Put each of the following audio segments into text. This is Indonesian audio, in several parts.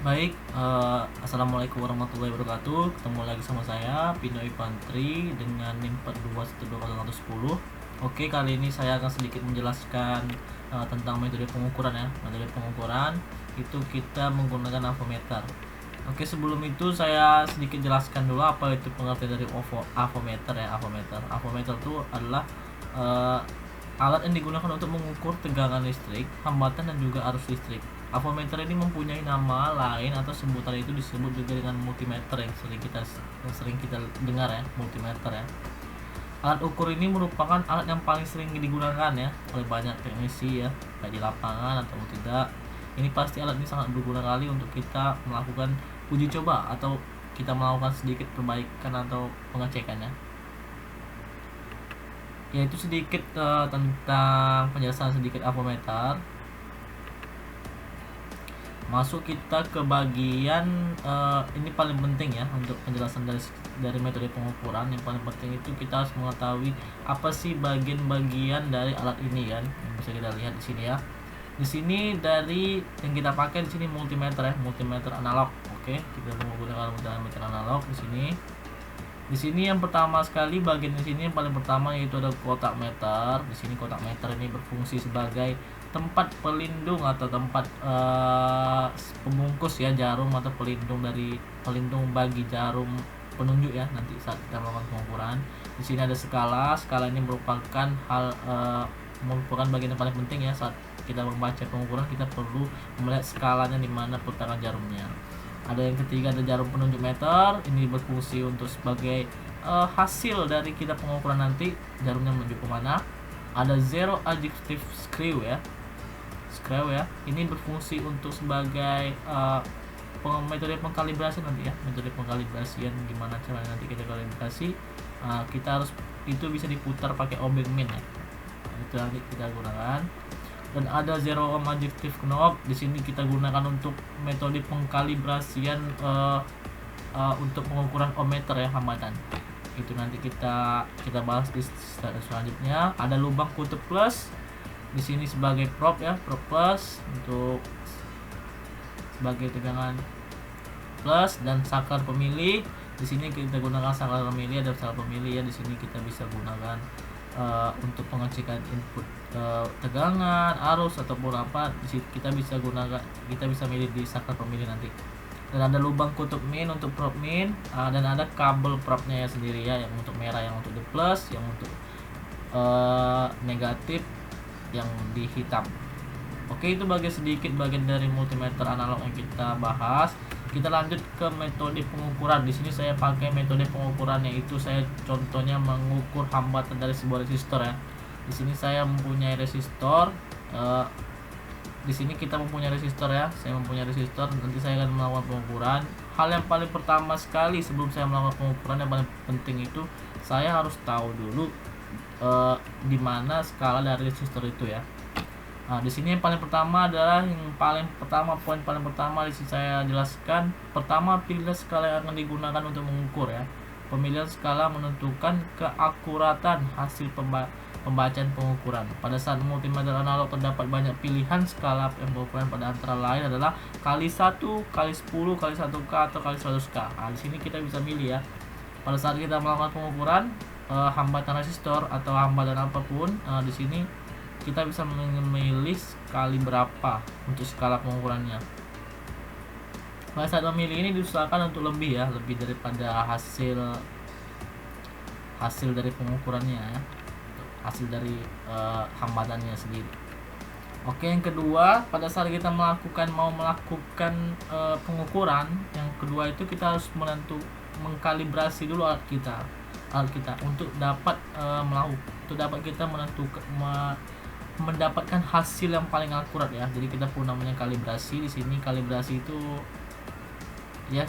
Baik, assalamualaikum warahmatullahi wabarakatuh. Ketemu lagi sama saya, Pino Infantri dengan NIM 4212010. Oke, kali ini saya akan sedikit menjelaskan tentang metode pengukuran ya. Metode pengukuran itu kita menggunakan avometer. Oke, sebelum itu saya sedikit jelaskan dulu apa itu pengertian dari avometer ya. Avometer itu adalah alat yang digunakan untuk mengukur tegangan listrik, hambatan dan juga arus listrik. Avometer ini mempunyai nama lain atau sebutan itu disebut juga dengan multimeter yang sering kita dengar ya, multimeter ya. Alat ukur ini merupakan alat yang paling sering digunakan ya oleh banyak teknisi ya, baik di lapangan atau tidak. Ini pasti alat ini sangat berguna kali untuk kita melakukan uji coba atau kita melakukan sedikit perbaikan atau pengecekan ya. Yaitu sedikit tentang penjelasan sedikit avometer. Masuk kita ke bagian ini paling penting ya untuk penjelasan dari metode pengukuran. Yang paling penting itu kita harus mengetahui apa sih bagian-bagian dari alat ini kan. Yang bisa kita lihat di sini ya. Di sini dari yang kita pakai di sini multimeter ya, multimeter analog. Oke, kita menggunakan multimeter analog di sini. Di sini yang pertama sekali bagian di sini yang paling pertama yaitu ada kotak meter. Di sini kotak meter ini berfungsi sebagai tempat pelindung atau tempat pembungkus ya jarum atau pelindung bagi jarum penunjuk ya nanti saat kita melakukan pengukuran. Di sini ada skala. Skala ini merupakan merupakan bagian yang paling penting ya saat kita membaca pengukuran. Kita perlu melihat skalanya di mana letakkan jarumnya. Ada yang ketiga ada jarum penunjuk meter. Ini berfungsi untuk sebagai hasil dari kita pengukuran nanti jarumnya menuju kemana. Ada zero adjective screw ya. Ini berfungsi untuk sebagai metode pengkalibrasi nanti ya, metode pengkalibrasian gimana caranya nanti kita kalibrasi. Kita harus itu bisa diputar pakai obeng min ya. Itu nanti kita gunakan. Dan ada zero ohm adjective knob. Di sini kita gunakan untuk metode pengkalibrasian untuk pengukuran ohmmeter ya, hambatan. Itu nanti kita bahas di slide selanjutnya. Ada lubang kutub plus. Di sini sebagai probe ya, probe plus untuk sebagai tegangan plus, dan saklar pemilih. Di sini kita gunakan saklar pemilih, ada saklar pemilih ya. Di sini kita bisa gunakan untuk pengecekan input tegangan, arus ataupun apa. Di sini kita bisa milih di saklar pemilih nanti. Dan ada lubang kutub min untuk probe min, dan ada kabel probe-nya ya sendiri ya, yang untuk merah yang untuk di plus, yang untuk negatif yang di hitam. Oke, itu sedikit bagian dari multimeter analog yang kita bahas. Kita lanjut ke metode pengukuran. Di sini saya pakai metode pengukuran yaitu saya contohnya mengukur hambatan dari sebuah resistor ya. Di sini saya mempunyai resistor. Di sini kita mempunyai resistor ya. Saya mempunyai resistor. Nanti saya akan melakukan pengukuran. Hal yang paling pertama sekali sebelum saya melakukan pengukuran yang paling penting itu saya harus tahu dulu di mana skala dari resistor itu ya. Nah, di sini yang paling pertama adalah poin paling pertama di sini saya jelaskan. Pertama, pilih skala yang akan digunakan untuk mengukur ya. Pemilihan skala menentukan keakuratan hasil pembacaan pengukuran. Pada saat multimeter analog terdapat banyak pilihan skala pengukuran, pada antara lain adalah kali 1, kali 10, kali 1K atau kali 100K. Nah, di sini kita bisa milih ya. Pada saat kita melakukan pengukuran hambatan resistor atau hambatan apapun, di sini kita bisa memilih kali berapa untuk skala pengukurannya. Pada saat memilih ini diusahakan untuk lebih daripada hasil dari pengukurannya ya, hasil dari hambatannya sendiri. Oke, yang kedua, pada saat kita mau melakukan pengukuran, yang kedua itu kita harus mengkalibrasi dulu alat kita untuk dapat kita mendapatkan hasil yang paling akurat ya. Jadi kita pun namanya kalibrasi. Di sini kalibrasi itu ya,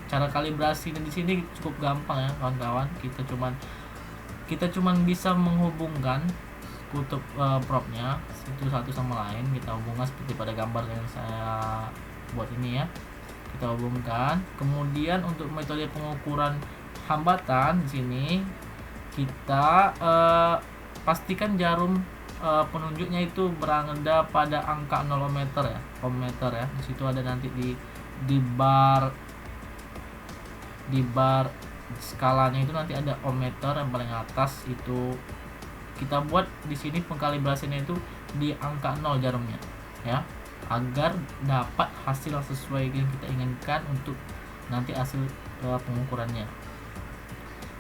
cara kalibrasi dan di sini cukup gampang ya kawan-kawan. Kita cuman bisa menghubungkan kutub probe-nya itu satu sama lain. Kita hubungkan seperti pada gambar yang saya buat ini ya. Kita hubungkan. Kemudian untuk metode pengukuran hambatan di sini kita pastikan jarum penunjuknya itu berada pada angka 0 ohmmeter ya, ohmmeter ya. Di situ ada nanti di bar skalanya itu nanti ada ohmmeter yang paling atas. Itu kita buat di sini pengkalibrasinya itu di angka 0 jarumnya ya, agar dapat hasil yang sesuai yang kita inginkan untuk nanti hasil pengukurannya.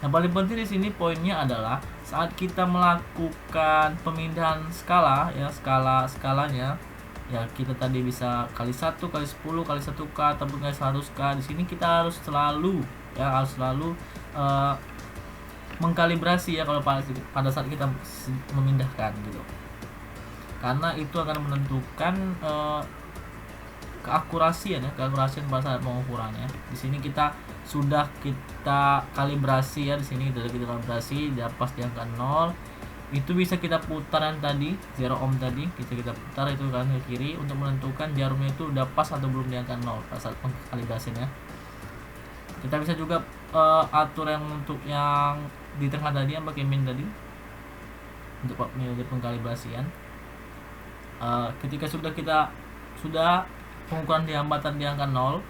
Yang paling penting di sini poinnya adalah saat kita melakukan pemindahan skala ya, skalanya ya, kita tadi bisa kali 1, kali 10, kali 1K ataupun kali 100K. Di sini kita harus selalu mengkalibrasi ya kalau pada saat kita memindahkan gitu, karena itu akan menentukan keakurasian pada saat pengukurannya. Di sini kita sudah kalibrasi ya, di sini dari kita kalibrasi pas di angka 0 itu bisa kita putar yang tadi 0 ohm tadi, kita putar itu kan ke kiri untuk menentukan jarumnya itu udah pas atau belum di angka 0 pada saat kalibrasinya. Kita bisa juga atur yang untuk yang di tengah tadi yang pakai min tadi untuk pengkalibrasian. Ketika sudah pengukuran di hambatan di angka 0,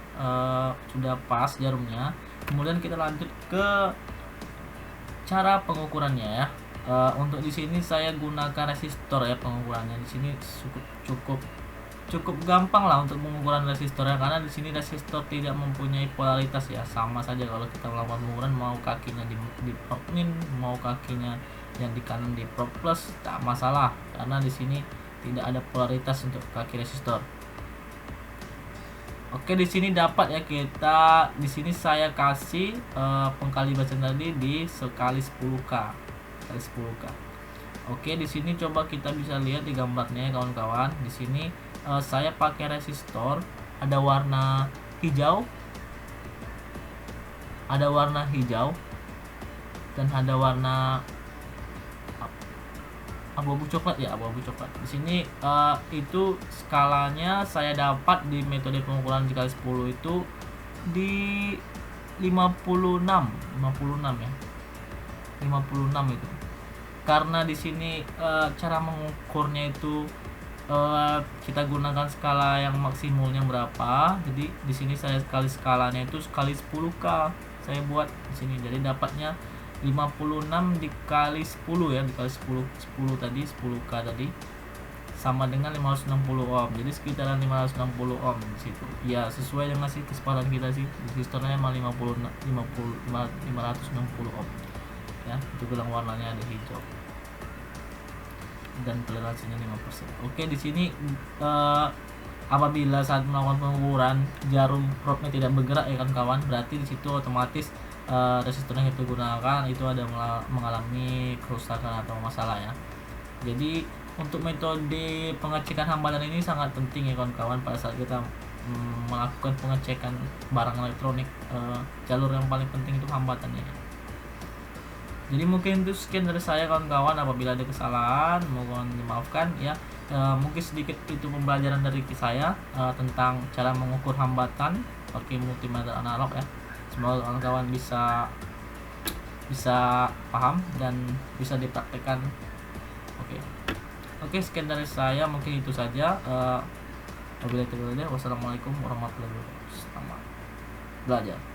sudah pas jarumnya, kemudian kita lanjut ke cara pengukurannya ya. Untuk di sini saya gunakan resistor ya pengukurannya. Di sini cukup gampang lah untuk pengukuran resistornya, karena di sini resistor tidak mempunyai polaritas ya. Sama saja kalau kita melakukan pengukuran, mau kakinya di probe min, mau kakinya yang di kanan di probe plus, tak masalah, karena di sini tidak ada polaritas untuk kaki resistor. Oke, di sini dapat ya, kita di sini saya kasih pengkalibrasian tadi di sekali 10K. Oke, di sini coba kita bisa lihat di gambarnya ya kawan-kawan. Di sini saya pakai resistor, ada warna hijau, dan ada warna abu-abu coklat ya, Di sini itu skalanya saya dapat di metode pengukuran dikali 10 itu di 56 ya. 56 itu. Karena di sini cara mengukurnya itu kita gunakan skala yang maksimumnya berapa. Jadi di sini saya skalanya itu sekali 10K saya buat di sini. Jadi dapatnya 56 dikali 10 ya, dikali 10 tadi 10K tadi sama dengan 560 ohm. Jadi sekitaran 560 ohm di situ. Ya, sesuai dengan kesepakatan kita sih. Resistornya emang 560 ohm. Ya, itu bilang warnanya ada hijau. Dan toleransinya 5%. Oke, di sini apabila saat melakukan pengukuran jarum probe-nya tidak bergerak ya kan kawan, berarti di situ otomatis resistor yang kita gunakan itu ada mengalami kerusakan atau masalah ya. Jadi untuk metode pengecekan hambatan ini sangat penting ya kawan-kawan pada saat kita melakukan pengecekan barang elektronik. Jalur yang paling penting itu hambatannya. Jadi mungkin itu sekian dari saya kawan-kawan. Apabila ada kesalahan mohon dimaafkan ya. Mungkin sedikit itu pembelajaran dari saya tentang cara mengukur hambatan pakai multimeter analog ya. Semoga kawan-kawan bisa paham dan bisa dipraktekkan. Oke, sekian dari saya, mungkin itu saja. Wassalamualaikum warahmatullahi wabarakatuh. Selamat belajar.